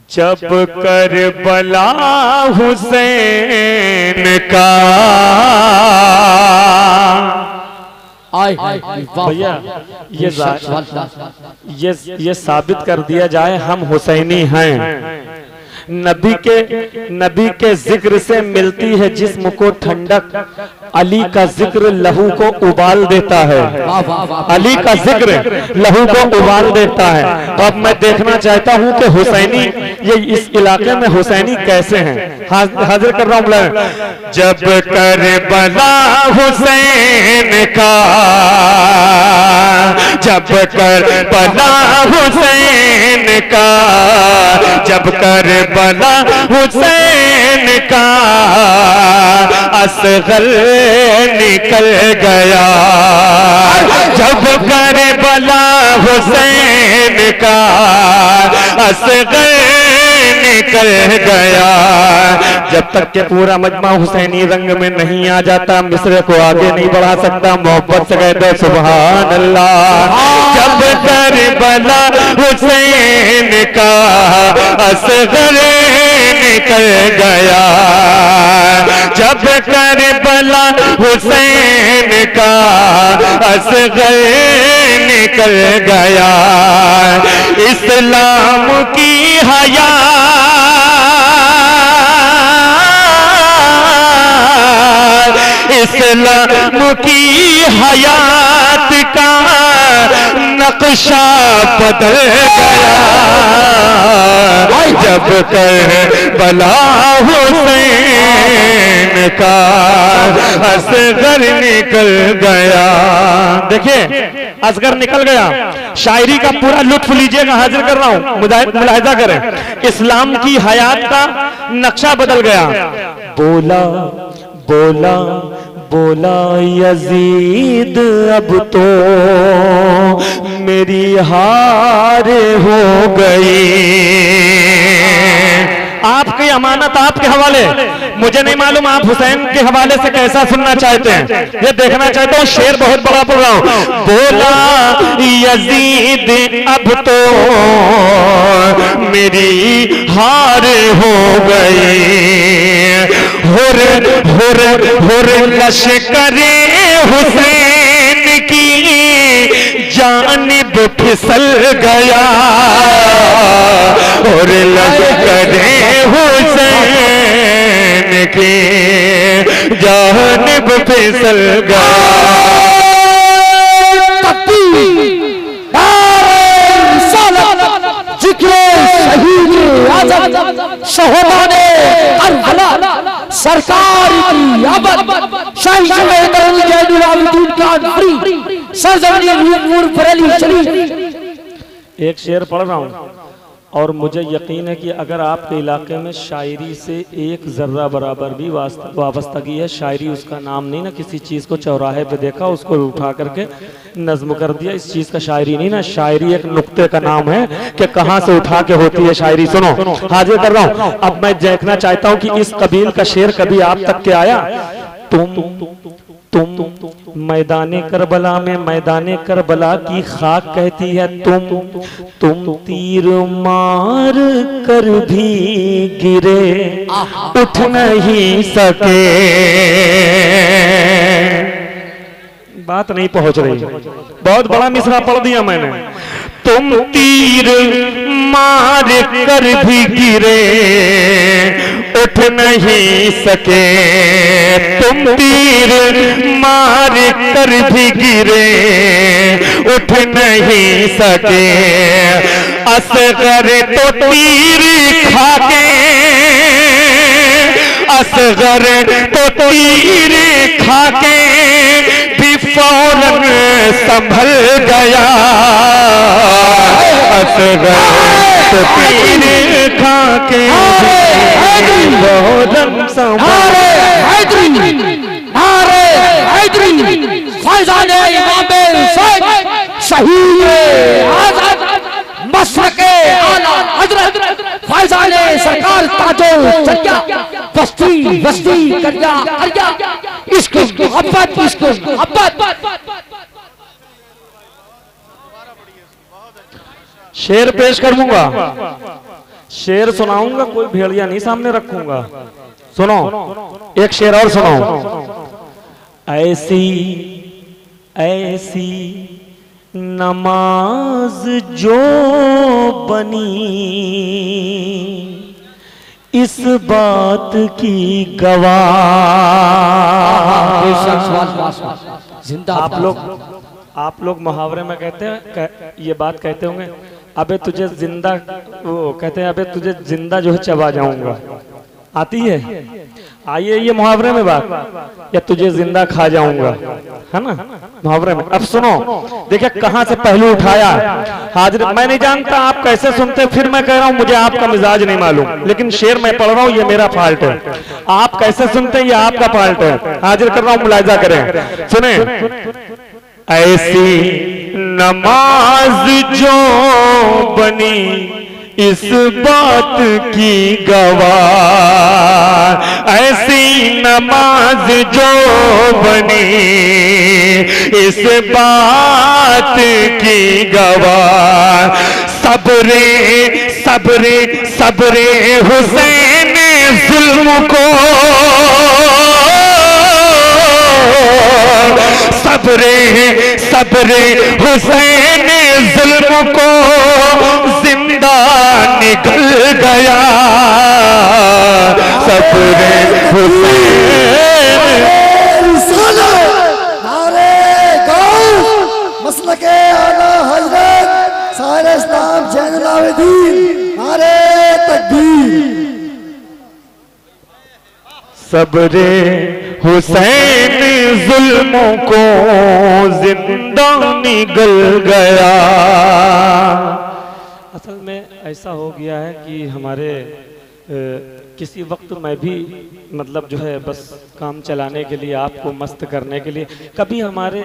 जब करबला हुसैन का भैया ये साबित कर दिया जाए हम हुसैनी हैं। नबी के जिक्र से मिलती है जिस्म को ठंडक, अली का जिक्र लहू को उबाल देता है। अली का जिक्र लहू को उबाल देता है। तो अब मैं देखना चाहता हूं कि हुसैनी ये इस इलाके में हुसैनी कैसे हैं। हाजिर कर रहा हूं। जब करबला हुसैन का, जब करबला हुसैन का, जब करबला हुसैन का असगर निकल गया, जब करबला हुसैन का असगर निकल गया। जब तक के पूरा मजमा हुसैनी रंग में नहीं आ जाता मिस्र को आगे नहीं बढ़ा सकता। मोहब्बत से कहते सुभान अल्लाह। जब करबला हुसैन का असगर निकल गया, जब करबला हुसैन का असगर निकल गया, इस्लाम की हया इस्लाम की हयात का नक्शा बदल गया, जब करबला हुसैन का असगर निकल गया। देखिए असगर निकल गया। शायरी का पूरा लुत्फ लीजिएगा। हाजिर कर रहा हूं, मुलाहिजा करें। इस्लाम की हयात का नक्शा बदल गया। बोला बोला बोला यजीद अब तो मेरी हार हो गई। आपकी अमानत आपके हवाले, मुझे नहीं मालूम आप हुसैन के हवाले से कैसा सुनना चाहते हैं, ये देखना चाहता हूँ। शेर बहुत बड़ा पढ़ रहा हूँ। बोला यजीद अब तो मेरी हार हो गई, हुर लश्करे हुसैन की जानिब फिसल गया, और लश्करे हुसैन की जानिब फिसल गया। शहोदाने करबला सरकार की आबद शाही मैदान जैनुल आबिदीन का नारी सरजमीन नूर फरेली चली। एक शेर पढ़ रहा हूँ और मुझे यकीन है कि अगर आपके इलाके में शायरी से एक जर्रा बराबर भी वाबस्तगी है, शायरी उसका नाम नहीं ना, किसी चीज़ को चौराहे पे देखा उसको उठा करके नज्म कर दिया, इस चीज़ का शायरी नहीं ना। शायरी एक नुक्ते का नाम है कि कहाँ से उठा के होती है शायरी। सुनो, हाजिर कर रहा हूँ। अब मैं देखना चाहता हूँ कि इस कबील का शेर कभी आप तक के आया। तुम मैदाने करबला में मैदाने करबला की खाक कहती है तुम तीर मार कर भी गिरे उठ नहीं सके। बात नहीं पहुंच रही, बहुत बड़ा मिसरा पढ़ दिया मैंने। तुम तीर मार कर भी गिरे उठ नहीं सके, तुम तीर मार कर भी गिरे उठ नहीं सके। असगर तो तीर खाके, असगर तो तीर खाके भी फौरन संभल गया, असगर तो तीर खाके फौरन संभल फैजाने सरकार ताजो चकिया बस्ती बस्ती करिया करिया इश्क मोहब्बत इश्क मोहब्बत। शेर पेश करूंगा। शेर सुनाऊंगा, कोई भेड़िया नहीं सामने रखूंगा। सुनो, एक शेर और सुनाओ। ऐसी ऐसी नमाज जो बनी इस बात की गवाह। जिंदा आप लोग मुहावरे में कहते हैं, ये बात कहते होंगे, अबे तुझे जिंदा, वो कहते हैं अबे तुझे जिंदा जो है चबा जाऊंगा, आती है? आइए ये मुहावरे में बात, या तुझे जिंदा खा जाऊंगा, है ना मुहावरे में। अब सुनो, देखिए कहां से पहलू उठाया। हाजिर, मैं नहीं जानता आप कैसे सुनते, फिर मैं कह रहा हूं मुझे आपका मिजाज नहीं मालूम, लेकिन शेर मैं पढ़ रहा हूं, ये मेरा फॉल्ट है। आप कैसे सुनते हैं ये आपका फॉल्ट है। हाजिर कर रहा हूं, मुलाहिजा करें, सुने। ऐसी नमाज जो बनी इस बात की गवाह, ऐसी नमाज जो बनी इस बात की गवाह। सब्रे सब्रे सब्रे हुसैन जुल्म को, सब्रे सब्रे हुसैन जुल्म को जिंदा निकल गया। सब्रे हुसैन नारे गौस मसलके आला हजरत सारे इस्लाम जैनुल आबिदीन, नारे तकबीर। सब्रे हुसैन जुल्मों को जिंदा निकल गया। असल में ऐसा हो गया है कि हमारे किसी वक्त मैं भी मतलब जो है बस काम चलाने के लिए, आपको मस्त करने के लिए, कभी हमारे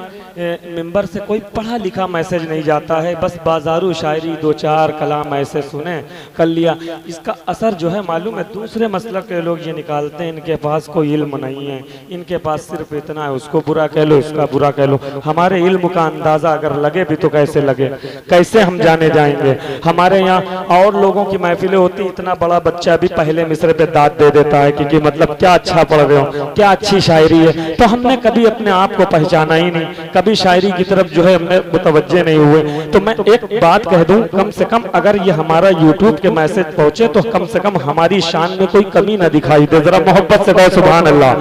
मेंबर से कोई पढ़ा लिखा मैसेज नहीं जाता है, बस बाजारू शायरी दो चार कलाम ऐसे सुने कर लिया। इसका असर जो है मालूम है, दूसरे मसलक के लोग ये निकालते हैं इनके पास कोई इल्म नहीं है, इनके पास सिर्फ इतना है, उसको बुरा कह लो, इसका बुरा कह लो। हमारे इल्म का अंदाजा अगर लगे भी तो कैसे लगे, कैसे हम जाने जाएंगे। हमारे यहाँ और लोगों की महफिलें होती, इतना बड़ा बच्चा भी पहले मिसरे पे दाद दे देता है कि मतलब क्या अच्छा पढ़ रहे हो, क्या अच्छी शायरी है। तो हमने कभी अपने आप को पहचाना ही नहीं, कभी शायरी की तरफ जो है हमने मुतवज्जे नहीं हुए। तो मैं एक बात कह दूं, कम से कम अगर ये हमारा यूट्यूब के मैसेज पहुंचे तो कम से कम हमारी शान में कोई कमी ना दिखाई दे। जरा मोहब्बत से कहो सुभान अल्लाह।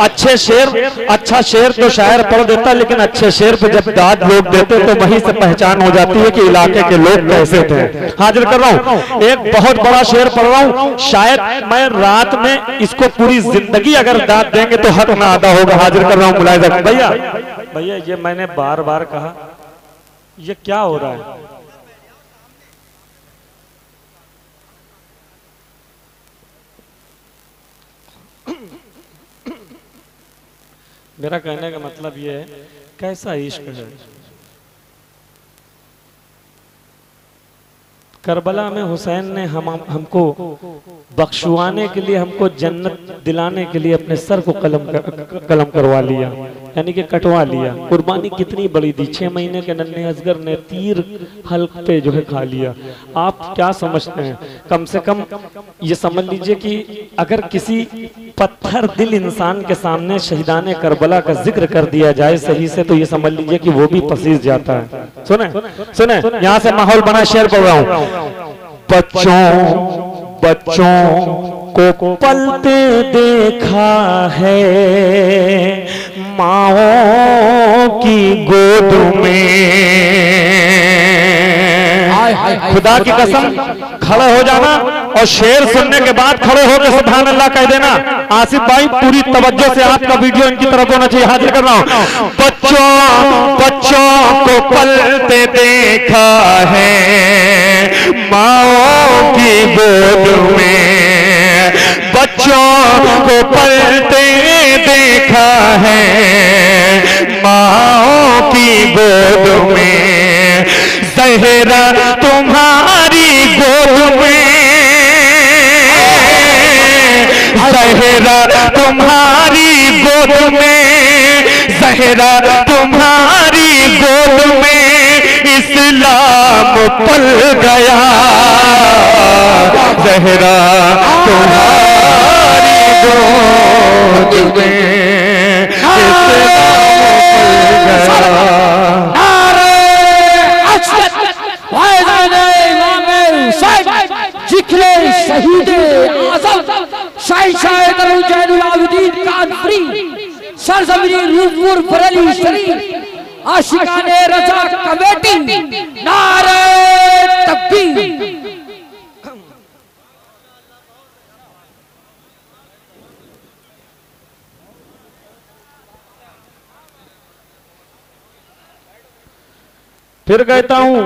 अच्छे शेर, अच्छा शेर तो शायर पढ़ देता, लेकिन अच्छे शेर पे जब दाद लोग देते तो वहीं से पहचान हो जाती है कि इलाके के लोग कैसे थे। हाजिर कर रहा हूं, एक बहुत बड़ा शेर पढ़ रहा हूं, शायद मैं रात में इसको पूरी जिंदगी अगर दाद देंगे तो हक ना अदा होगा। हाजिर कर रहा हूं मुलाहिजा। भैया भैया ये मैंने बार बार कहा, ये क्या हो रहा है? मेरा कहने का मतलब ये है, कैसा इश्क है। करबला में हुसैन ने हमको बख्शवाने के लिए, हमको जन्नत दिलाने के लिए अपने सर को कलम करवा लिया, यानी कि कटवा लिया। कुर्बानी कितनी बड़ी दी, 6 महीने के नन्हे असगर ने तीर हल्क पे जो है खा लिया। आप क्या समझते हैं? कम से कम ये समझ लीजिए कि अगर किसी पत्थर दिल इंसान के सामने शहीदाने करबला का जिक्र कर दिया जाए सही से, तो ये समझ लीजिए कि वो भी पसीज जाता है। सुने सुने, यहाँ से माहौल बना, शेर पढ़ रहा हूँ। बच्चों को पलते देखा है माओ की गोद में। खुदा की कसम, खड़े हो जाना और शेर सुनने के बाद खड़े होकर सुभान अल्लाह कह देना। आसिफ भाई पूरी तवज्जो से आपका वीडियो इनकी तरफ होना चाहिए। हाजिर कर रहा हूं। बच्चों को पलते देखा है माओ की गोद में, बच्चों को पलते देखा है माओ की गोद में। ज़हरा तुम्हारी गोद में, ज़हरा तुम्हारी गोद में, ज़हरा तुम्हारी गोद में इस्लाम पल गया। गहरा तुम्हारी गोद में शहीद आजम शायद जैनुल आबिदीन कादरी सरजमीन रूपपुर बरेली शरीफ आशिकाने रजा कमेटी नारे तकबीर। फिर कहता हूँ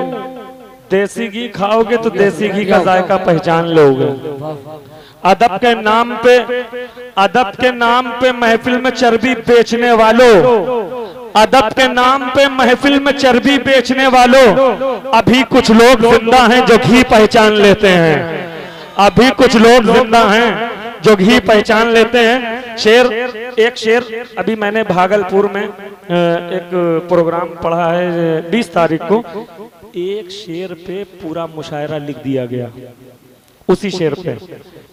देसी घी खाओगे तो देसी घी का जायका पहचान लोगे। अदब के नाम पे महफिल में चर्बी बेचने वालों, अदब के नाम पे महफिल में चर्बी बेचने वालों, अभी कुछ लोग जिंदा हैं जो घी पहचान लेते हैं। अभी कुछ लोग जिंदा हैं जो घी पहचान लेते हैं। एक शेर अभी मैंने भागलपुर में एक प्रोग्राम पढ़ा है 20 तारीख को, एक शेर पे पूरा मुशायरा लिख दिया गया। उसी शेर पे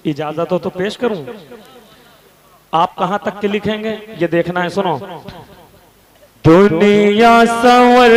इजाजत हो तो पेश करूं? आप कहां तक के लिखेंगे ये देखना है। सुनो। दुनिया संवर